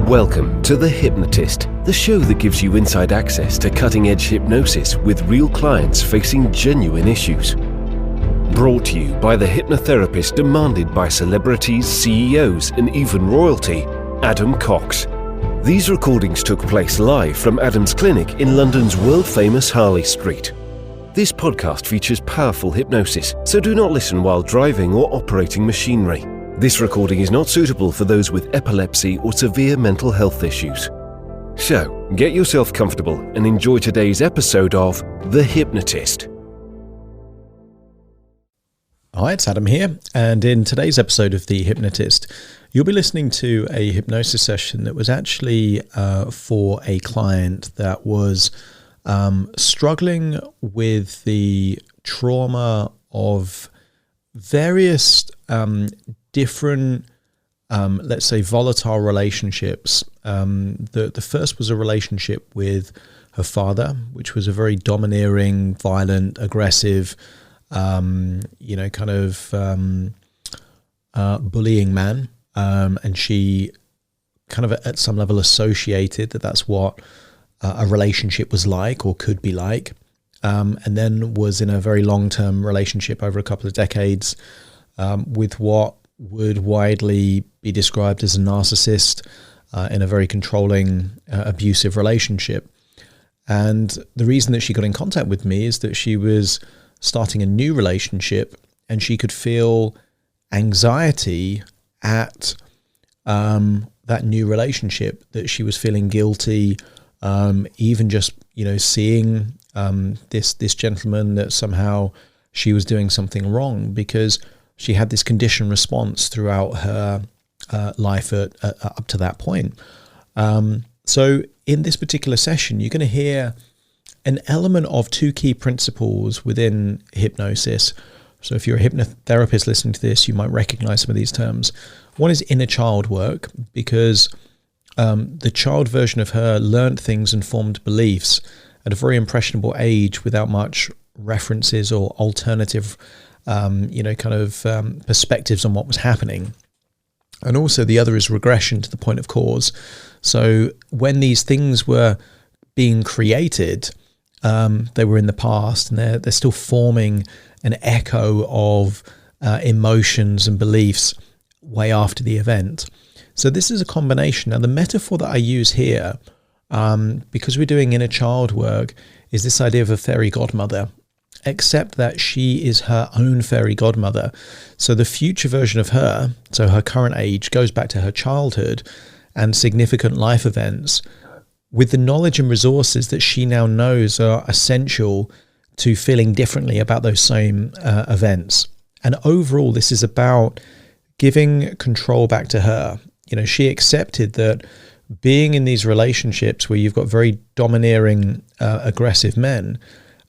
Welcome to The Hypnotist, the show that gives you inside access to cutting-edge hypnosis with real clients facing genuine issues. Brought to you by the hypnotherapist demanded by celebrities, CEOs, and even royalty, Adam Cox. These recordings took place live from Adam's clinic in London's world-famous Harley Street. This podcast features powerful hypnosis, so do not listen while driving or operating machinery. This recording is not suitable for those with epilepsy or severe mental health issues. So, get yourself comfortable and enjoy today's episode of The Hypnotist. Hi, it's Adam here, and in today's episode of The Hypnotist, you'll be listening to a hypnosis session that was actually for a client that was struggling with the trauma of various different, let's say, volatile relationships. The first was a relationship with her father, which was a very domineering, violent, aggressive, bullying man. And she kind of at some level associated that that's what a relationship was like or could be like. And then was in a very long-term relationship over a couple of decades with what would widely be described as a narcissist in a very controlling, abusive relationship. And the reason that she got in contact with me is that she was starting a new relationship and she could feel anxiety at that new relationship, that she was feeling guilty, even just, seeing this gentleman, that somehow she was doing something wrong because she had this conditioned response throughout her life up to that point. So in this particular session, you're going to hear an element of two key principles within hypnosis. So if you're a hypnotherapist listening to this, you might recognize some of these terms. One is inner child work, because the child version of her learned things and formed beliefs at a very impressionable age without much references or alternative perspectives on what was happening. And also the other is regression to the point of cause. So when these things were being created, they were in the past, and they're still forming an echo of emotions and beliefs way after the event. So this is a combination. Now the metaphor that I use here, because we're doing inner child work, is this idea of a fairy godmother, except that she is her own fairy godmother. So the future version of her, so her current age, goes back to her childhood and significant life events with the knowledge and resources that she now knows are essential to feeling differently about those same events. And overall, this is about giving control back to her. She accepted that being in these relationships where you've got very domineering, aggressive men,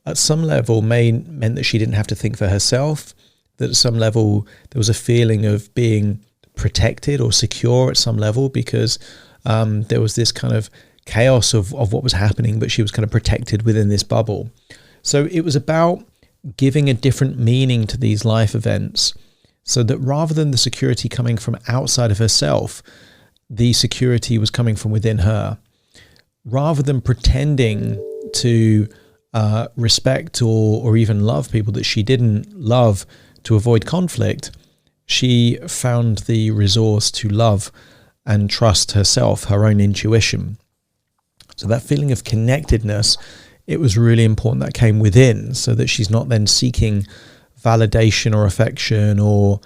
at some level meant that she didn't have to think for herself, that at some level there was a feeling of being protected or secure at some level because there was this kind of chaos of what was happening, but she was kind of protected within this bubble. So it was about giving a different meaning to these life events so that rather than the security coming from outside of herself, the security was coming from within her. Rather than pretending to respect or even love people that she didn't love to avoid conflict, she found the resource to love and trust herself, her own intuition. So that feeling of connectedness, it was really important that came within, so that she's not then seeking validation or affection or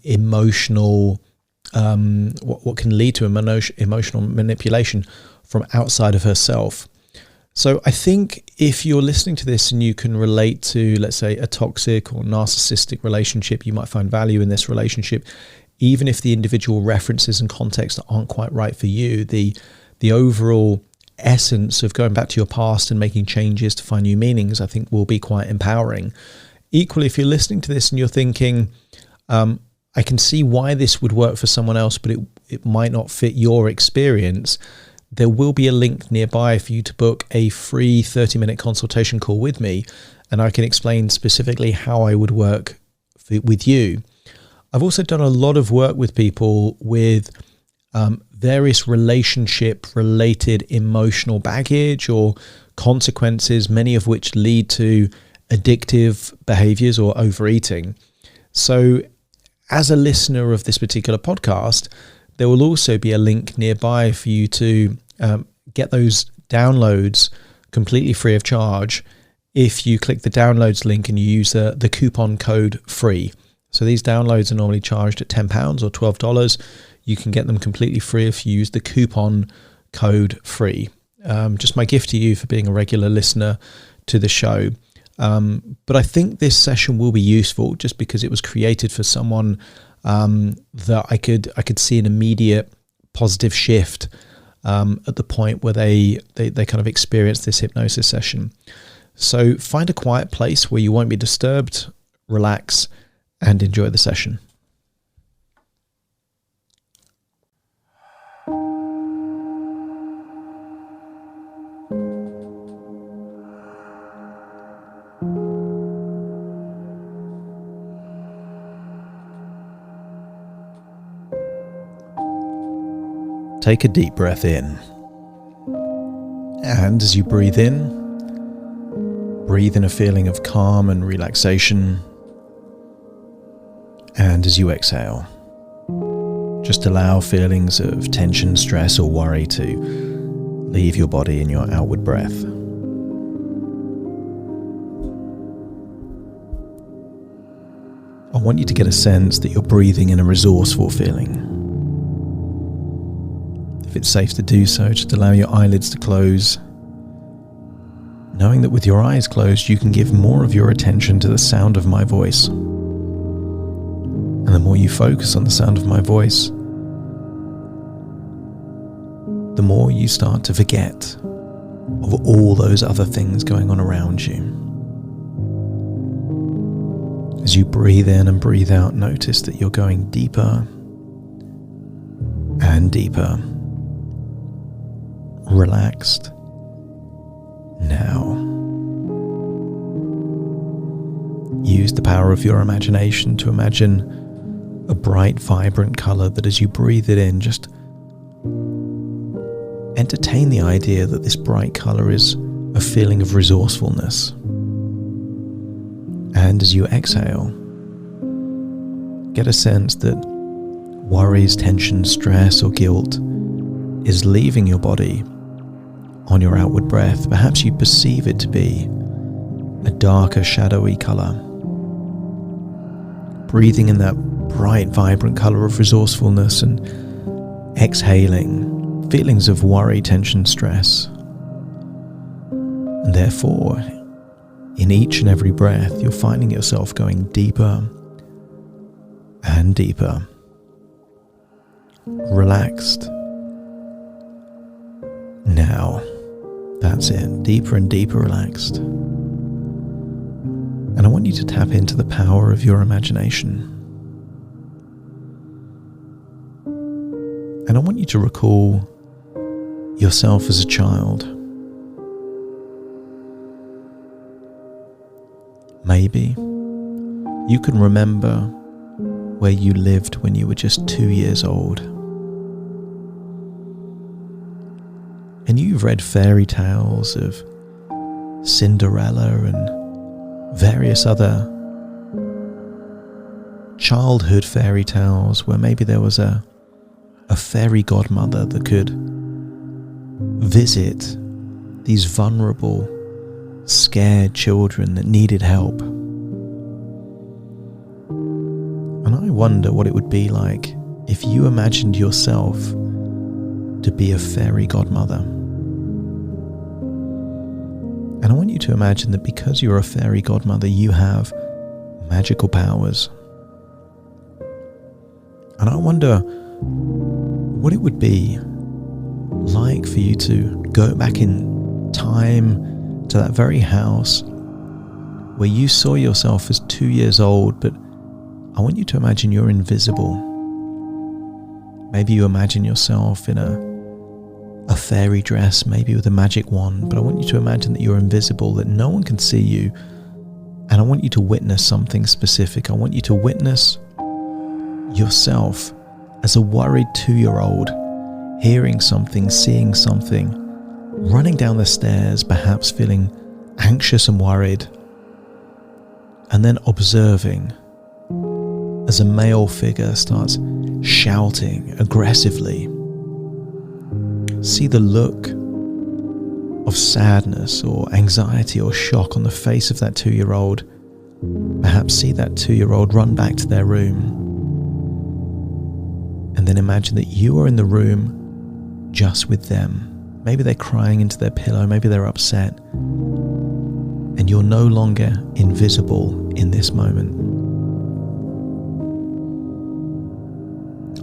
emotional, what can lead to emotional manipulation from outside of herself. So I think if you're listening to this and you can relate to, let's say, a toxic or narcissistic relationship, you might find value in this relationship, even if the individual references and context aren't quite right for you. The overall essence of going back to your past and making changes to find new meanings, I think, will be quite empowering. Equally, if you're listening to this and you're thinking, I can see why this would work for someone else, but it might not fit your experience, there will be a link nearby for you to book a free 30-minute consultation call with me, and I can explain specifically how I would work with you. I've also done a lot of work with people with various relationship-related emotional baggage or consequences, many of which lead to addictive behaviors or overeating. So as a listener of this particular podcast, there will also be a link nearby for you to get those downloads completely free of charge if you click the downloads link and you use the coupon code FREE. So these downloads are normally charged at £10 or $12. You can get them completely free if you use the coupon code FREE. Just my gift to you for being a regular listener to the show. But I think this session will be useful just because it was created for someone that I could see an immediate positive shift at the point where they kind of experience this hypnosis session. So find a quiet place where you won't be disturbed, relax, and enjoy the session. Take a deep breath in. And as you breathe in a feeling of calm and relaxation. And as you exhale, just allow feelings of tension, stress, or worry to leave your body in your outward breath. I want you to get a sense that you're breathing in a resourceful feeling. If it's safe to do so, just allow your eyelids to close, knowing that with your eyes closed, you can give more of your attention to the sound of my voice. And the more you focus on the sound of my voice, the more you start to forget of all those other things going on around you. As you breathe in and breathe out, notice that you're going deeper and deeper. Relaxed now. Use the power of your imagination to imagine a bright, vibrant color that as you breathe it in, just entertain the idea that this bright color is a feeling of resourcefulness. And as you exhale, get a sense that worries, tension, stress, or guilt is leaving your body on your outward breath. Perhaps you perceive it to be a darker, shadowy color. Breathing in that bright, vibrant color of resourcefulness and exhaling feelings of worry, tension, stress. And therefore, in each and every breath, you're finding yourself going deeper and deeper, relaxed. Now, that's it, deeper and deeper relaxed. And I want you to tap into the power of your imagination. And I want you to recall yourself as a child. Maybe you can remember where you lived when you were just 2 years old. And you've read fairy tales of Cinderella and various other childhood fairy tales where maybe there was a fairy godmother that could visit these vulnerable, scared children that needed help. And I wonder what it would be like if you imagined yourself to be a fairy godmother. And I want you to imagine that because you're a fairy godmother, you have magical powers. And I wonder what it would be like for you to go back in time to that very house where you saw yourself as 2 years old, but I want you to imagine you're invisible. Maybe you imagine yourself in a fairy dress, maybe with a magic wand, but I want you to imagine that you're invisible, that no one can see you, and I want you to witness something specific. I want you to witness yourself as a worried 2-year-old hearing something, seeing something, running down the stairs, perhaps feeling anxious and worried, and then observing as a male figure starts shouting aggressively. See the look of sadness or anxiety or shock on the face of that 2-year-old. Perhaps see that 2-year-old run back to their room. And then imagine that you are in the room just with them. Maybe they're crying into their pillow, maybe they're upset. And you're no longer invisible in this moment.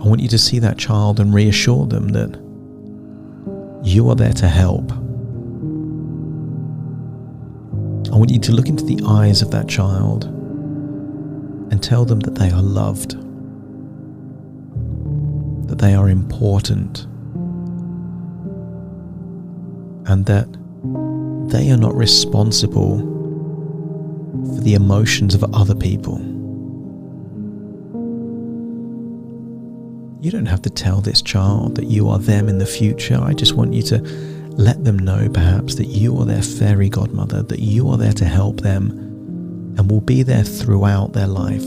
I want you to see that child and reassure them that you are there to help. I want you to look into the eyes of that child and tell them that they are loved, that they are important, and that they are not responsible for the emotions of other people. You don't have to tell this child that you are them in the future. I just want you to let them know perhaps that you are their fairy godmother, that you are there to help them and will be there throughout their life.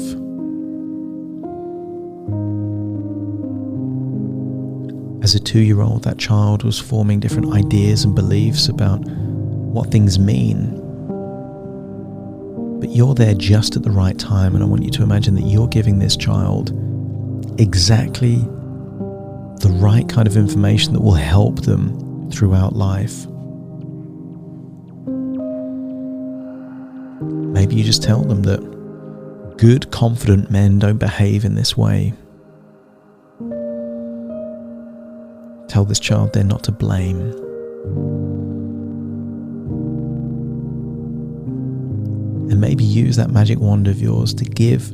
As a 2-year-old, that child was forming different ideas and beliefs about what things mean. But you're there just at the right time, and I want you to imagine that you're giving this child exactly the right kind of information that will help them throughout life. Maybe you just tell them that good, confident men don't behave in this way. Tell this child they're not to blame. And maybe use that magic wand of yours to give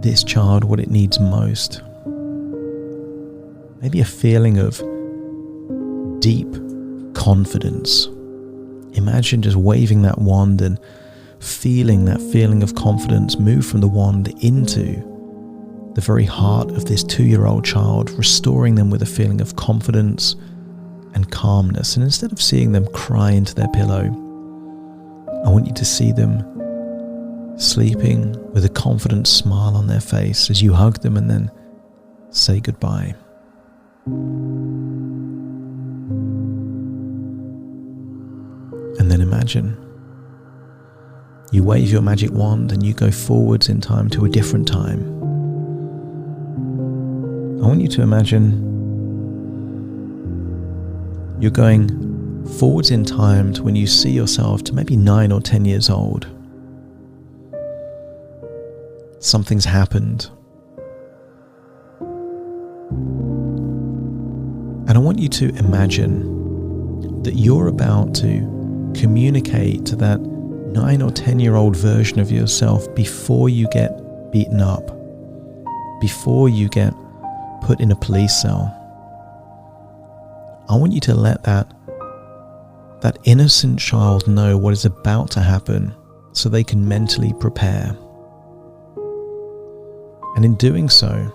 this child what it needs most. Maybe a feeling of deep confidence. Imagine just waving that wand and feeling that feeling of confidence move from the wand into the very heart of this 2-year-old child, restoring them with a feeling of confidence and calmness. And instead of seeing them cry into their pillow, I want you to see them sleeping with a confident smile on their face as you hug them and then say goodbye. And then imagine you wave your magic wand and you go forwards in time to a different time. I want you to imagine you're going forwards in time to when you see yourself to maybe 9 or 10 years old. Something's happened. And I want you to imagine that you're about to communicate to that 9 or 10-year-old version of yourself before you get beaten up, before you get put in a police cell. I want you to let that innocent child know what is about to happen so they can mentally prepare. And in doing so,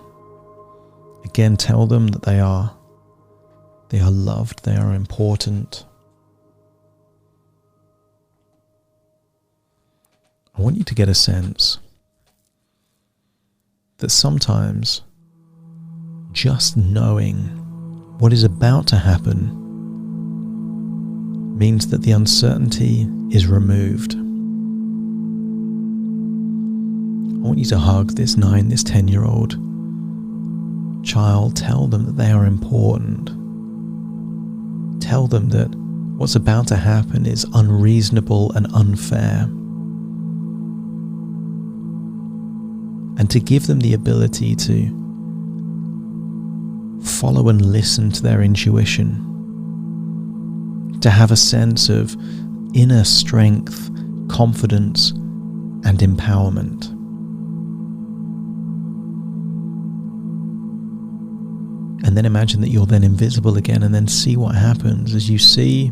again, tell them that they are loved, they are important. I want you to get a sense that sometimes just knowing what is about to happen means that the uncertainty is removed. I want you to hug this 9, this 10-year-old child. Tell them that they are important. Tell them that what's about to happen is unreasonable and unfair. And to give them the ability to follow and listen to their intuition, to have a sense of inner strength, confidence, and empowerment. And then imagine that you're then invisible again, and then see what happens as you see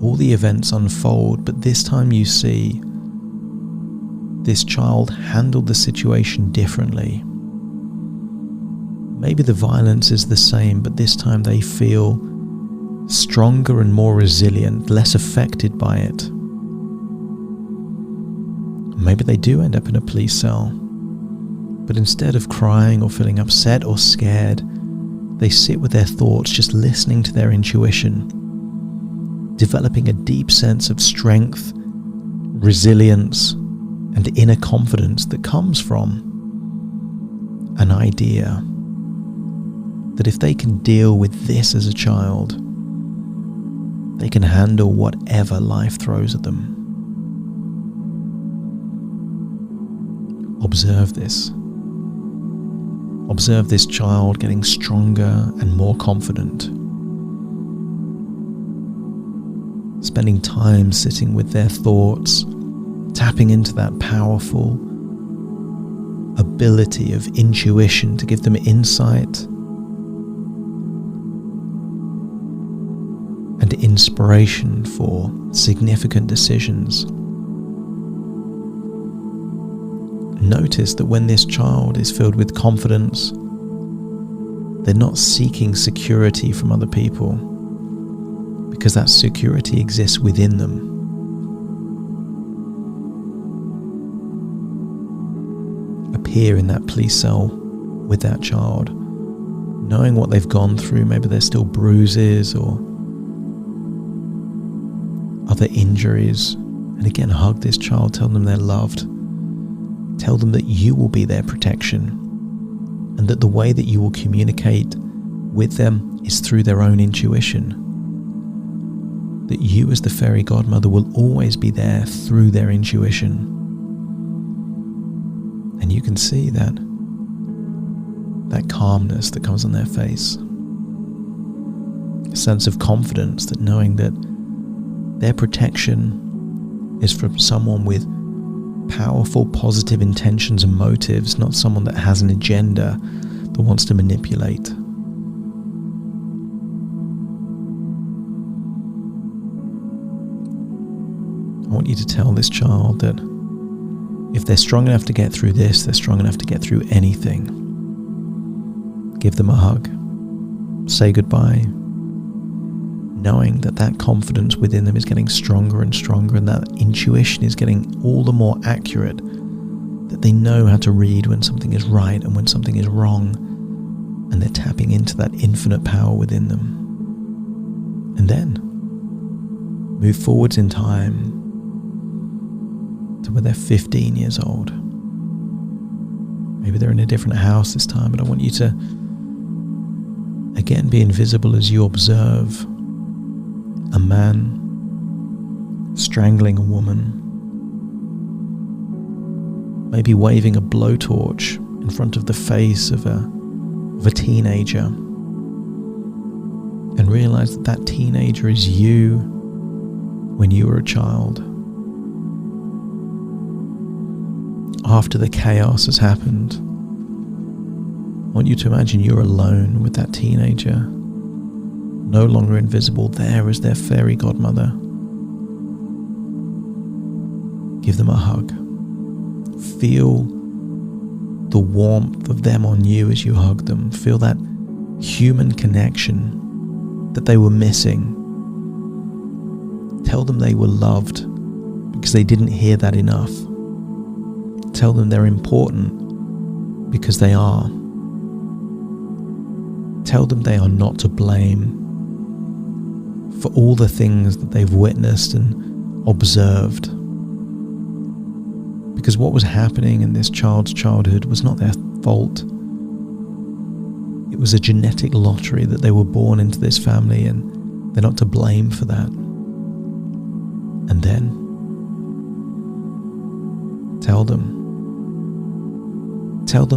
all the events unfold, but this time you see this child handled the situation differently. Maybe the violence is the same, but this time they feel stronger and more resilient, less affected by it. Maybe they do end up in a police cell, but instead of crying or feeling upset or scared, they sit with their thoughts, just listening to their intuition, developing a deep sense of strength, resilience, and inner confidence that comes from an idea that if they can deal with this as a child, they can handle whatever life throws at them. Observe this. Observe this child getting stronger and more confident. Spending time sitting with their thoughts, tapping into that powerful ability of intuition to give them insight and inspiration for significant decisions. Notice that when this child is filled with confidence, they're not seeking security from other people, because that security exists within them. Appear in that police cell with that child, knowing what they've gone through. Maybe there's still bruises or other injuries. And again, hug this child, tell them they're loved. Tell them that you will be their protection, and that the way that you will communicate with them is through their own intuition. That you as the fairy godmother will always be there through their intuition. And you can see that calmness that comes on their face. A sense of confidence, that knowing that their protection is from someone with powerful, positive intentions and motives, not someone that has an agenda that wants to manipulate. I want you to tell this child that if they're strong enough to get through this, they're strong enough to get through anything. Give them a hug. Say goodbye, knowing that that confidence within them is getting stronger and stronger, and that intuition is getting all the more accurate, that they know how to read when something is right and when something is wrong, and they're tapping into that infinite power within them. And then move forwards in time to when they're 15 years old. Maybe they're in a different house this time, but I want you to again be invisible as you observe a man strangling a woman, maybe waving a blowtorch in front of the face of a teenager, and realize that that teenager is you when you were a child. After the chaos has happened, I want you to imagine you're alone with that teenager, no longer invisible, there as their fairy godmother. Give them a hug. Feel the warmth of them on you as you hug them. Feel that human connection that they were missing. Tell them they were loved because they didn't hear that enough. Tell them they're important because they are. Tell them they are not to blame for all the things that they've witnessed and observed. Because what was happening in this child's childhood was not their fault. It was a genetic lottery that they were born into this family, and they're not to blame for that. And then tell them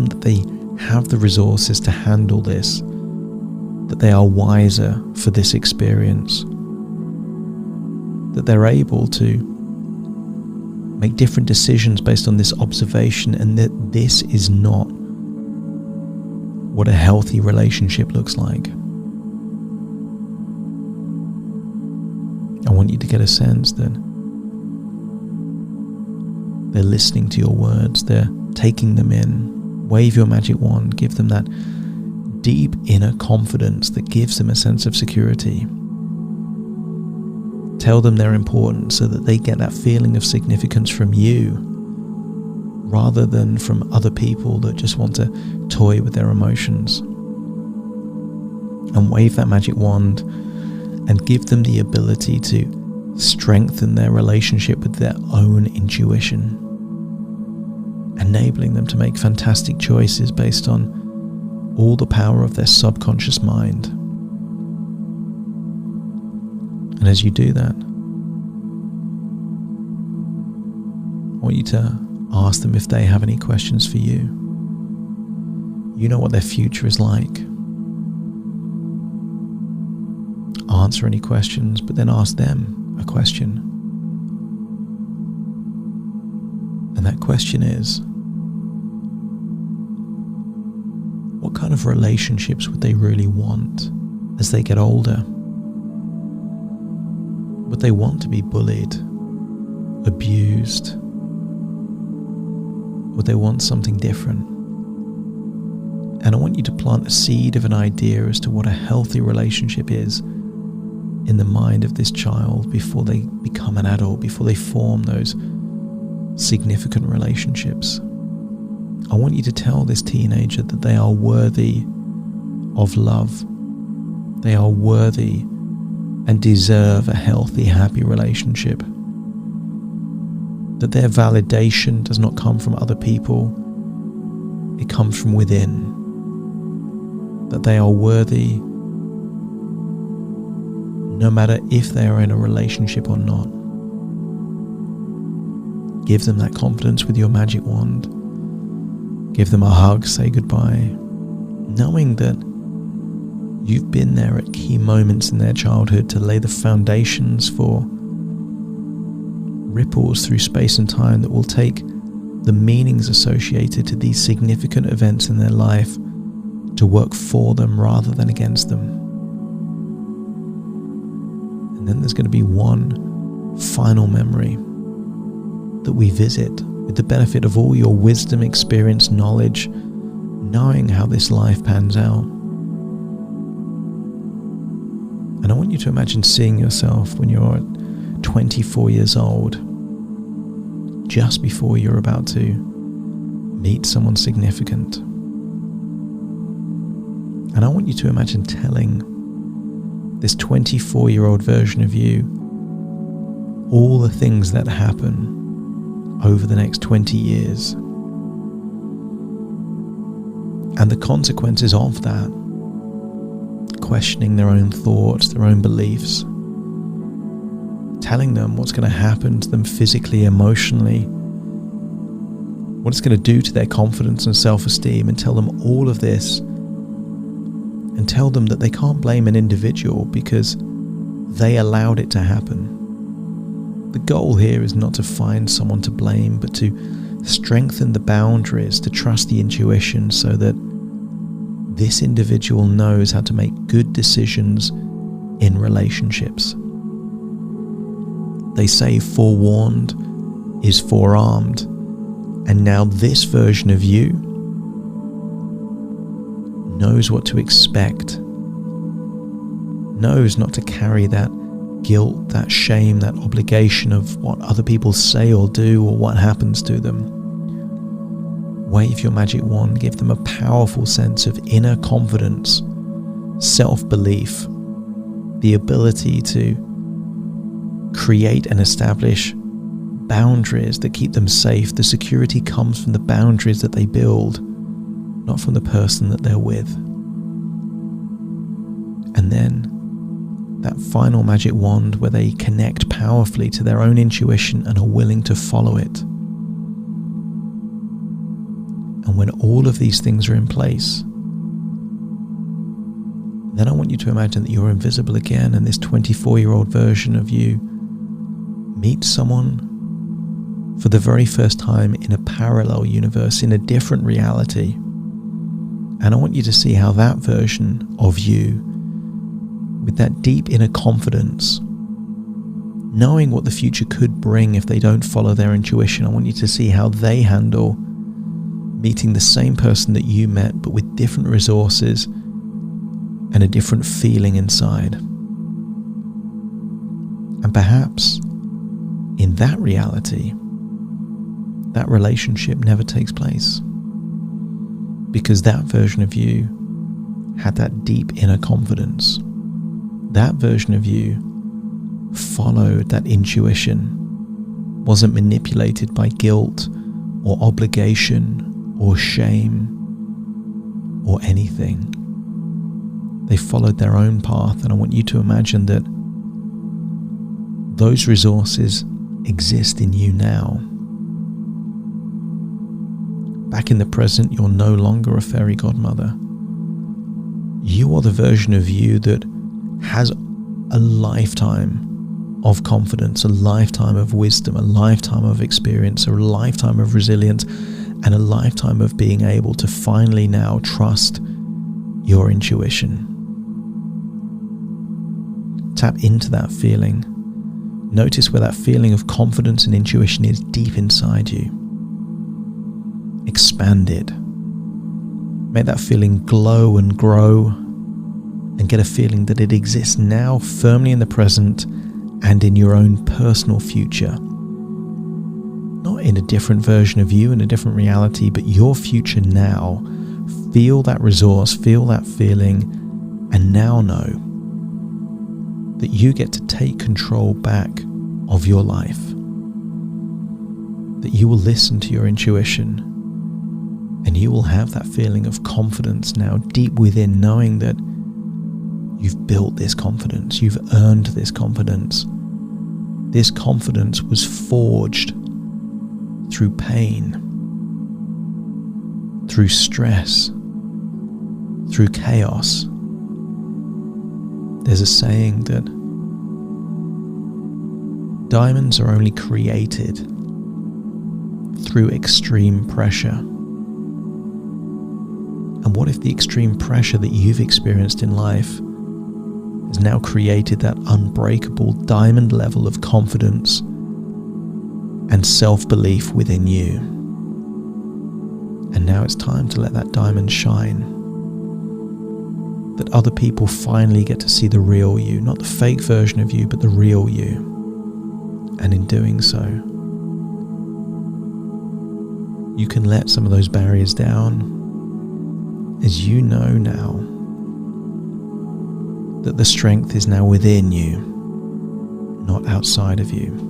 that they have the resources to handle this, that they are wiser for this experience, that they're able to make different decisions based on this observation, and that this is not what a healthy relationship looks like. I want you to get a sense that they're listening to your words, they're taking them in. Wave your magic wand, give them that deep inner confidence that gives them a sense of security. Tell them they're important so that they get that feeling of significance from you, rather than from other people that just want to toy with their emotions. And wave that magic wand and give them the ability to strengthen their relationship with their own intuition, enabling them to make fantastic choices based on all the power of their subconscious mind. And as you do that, I want you to ask them if they have any questions for you. You know what their future is like. Answer any questions, but then ask them a question. And that question is, what kind of relationships would they really want as they get older? Would they want to be bullied, abused? Would they want something different? And I want you to plant a seed of an idea as to what a healthy relationship is in the mind of this child before they become an adult, before they form those significant relationships. I want you to tell this teenager that they are worthy of love. They are worthy and deserve a healthy, happy relationship. That their validation does not come from other people, it comes from within. That they are worthy no matter if they are in a relationship or not. Give them that confidence with your magic wand. Give them a hug, say goodbye, knowing that you've been there at key moments in their childhood to lay the foundations for ripples through space and time that will take the meanings associated to these significant events in their life to work for them rather than against them. And then there's going to be one final memory that we visit with the benefit of all your wisdom, experience, knowledge, knowing how this life pans out. And I want you to imagine seeing yourself when you're 24 years old, just before you're about to meet someone significant. And I want you to imagine telling this 24-year-old version of you all the things that happen over the next 20 years and the consequences of that, questioning their own thoughts, their own beliefs, telling them what's going to happen to them physically, emotionally, what it's going to do to their confidence and self-esteem, and tell them all of this, and tell them that they can't blame an individual because they allowed it to happen. The goal here is not to find someone to blame, but to strengthen the boundaries, to trust the intuition so that this individual knows how to make good decisions in relationships. They say forewarned is forearmed, and now this version of you knows what to expect, knows not to carry that guilt, that shame, that obligation of what other people say or do or what happens to them. Wave your magic wand, give them a powerful sense of inner confidence, self-belief, the ability to create and establish boundaries that keep them safe. The security comes from the boundaries that they build, not from the person that they're with. And then that final magic wand where they connect powerfully to their own intuition and are willing to follow it. And when all of these things are in place, then I want you to imagine that you're invisible again, and this 24-year-old version of you meets someone for the very first time in a parallel universe, in a different reality. And I want you to see how that version of you, with that deep inner confidence, knowing what the future could bring if they don't follow their intuition, I want you to see how they handle meeting the same person that you met, but with different resources, and a different feeling inside. And perhaps in that reality, that relationship never takes place, because that version of you had that deep inner confidence. That version of you followed that intuition, wasn't manipulated by guilt or obligation or shame or anything. They followed their own path, and I want you to imagine that those resources exist in you now. Back in the present, you're no longer a fairy godmother. You are the version of you that has a lifetime of confidence, a lifetime of wisdom, a lifetime of experience, a lifetime of resilience, and a lifetime of being able to finally now trust your intuition. Tap into that feeling. Notice where that feeling of confidence and intuition is deep inside you. Expand it. Make that feeling glow and grow, and get a feeling that it exists now, firmly in the present and in your own personal future. Not in a different version of you, in a different reality, but your future now. Feel that resource, feel that feeling, and now know that you get to take control back of your life. That you will listen to your intuition, and you will have that feeling of confidence now deep within, knowing that you've built this confidence, you've earned this confidence. This confidence was forged through pain, through stress, through chaos. There's a saying that diamonds are only created through extreme pressure. And what if the extreme pressure that you've experienced in life has now created that unbreakable diamond level of confidence and self-belief within you? And now it's time to let that diamond shine. That other people finally get to see the real you, not the fake version of you, but the real you. And in doing so, you can let some of those barriers down, as you know now that the strength is now within you, not outside of you.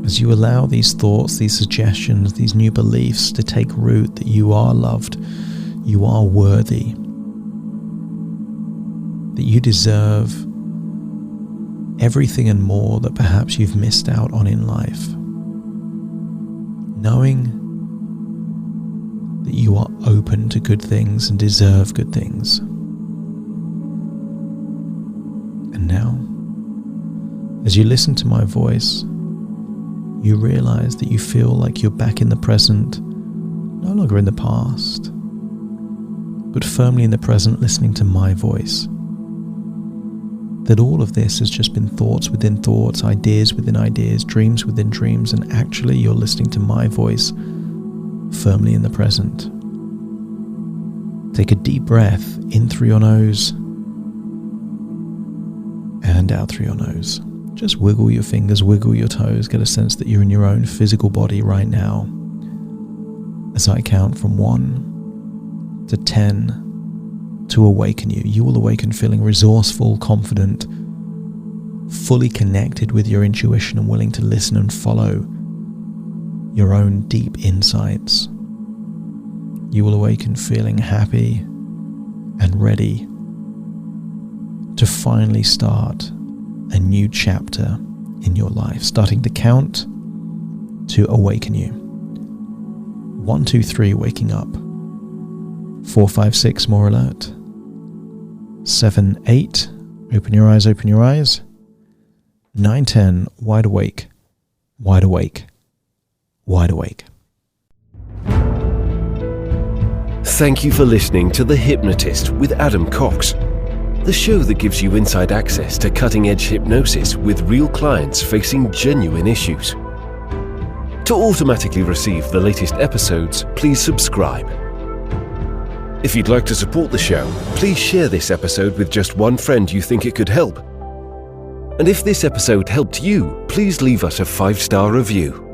As you allow these thoughts, these suggestions, these new beliefs to take root, that you are loved, you are worthy, that you deserve everything and more that perhaps you've missed out on in life. Knowing that you are open to good things and deserve good things. And now, as you listen to my voice, you realize that you feel like you're back in the present, no longer in the past, but firmly in the present, listening to my voice. That all of this has just been thoughts within thoughts, ideas within ideas, dreams within dreams, and actually you're listening to my voice firmly in the present. Take a deep breath in through your nose and out through your nose. Just wiggle your fingers, wiggle your toes, get a sense that you're in your own physical body right now. As I count from 1 to 10 to awaken you, you will awaken feeling resourceful, confident, fully connected with your intuition and willing to listen and follow your own deep insights. You will awaken feeling happy and ready to finally start a new chapter in your life, starting to count to awaken you. 1, 2, 3, waking up. 4, 5, 6, more alert. 7, 8, open your eyes, open your eyes. 9, 10, wide awake, wide awake, wide awake. Thank you for listening to The Hypnotist with Adam Cox, the show that gives you inside access to cutting-edge hypnosis with real clients facing genuine issues. To automatically receive the latest episodes, please subscribe. If you'd like to support the show, please share this episode with just one friend you think it could help. And if this episode helped you, please leave us a 5-star review.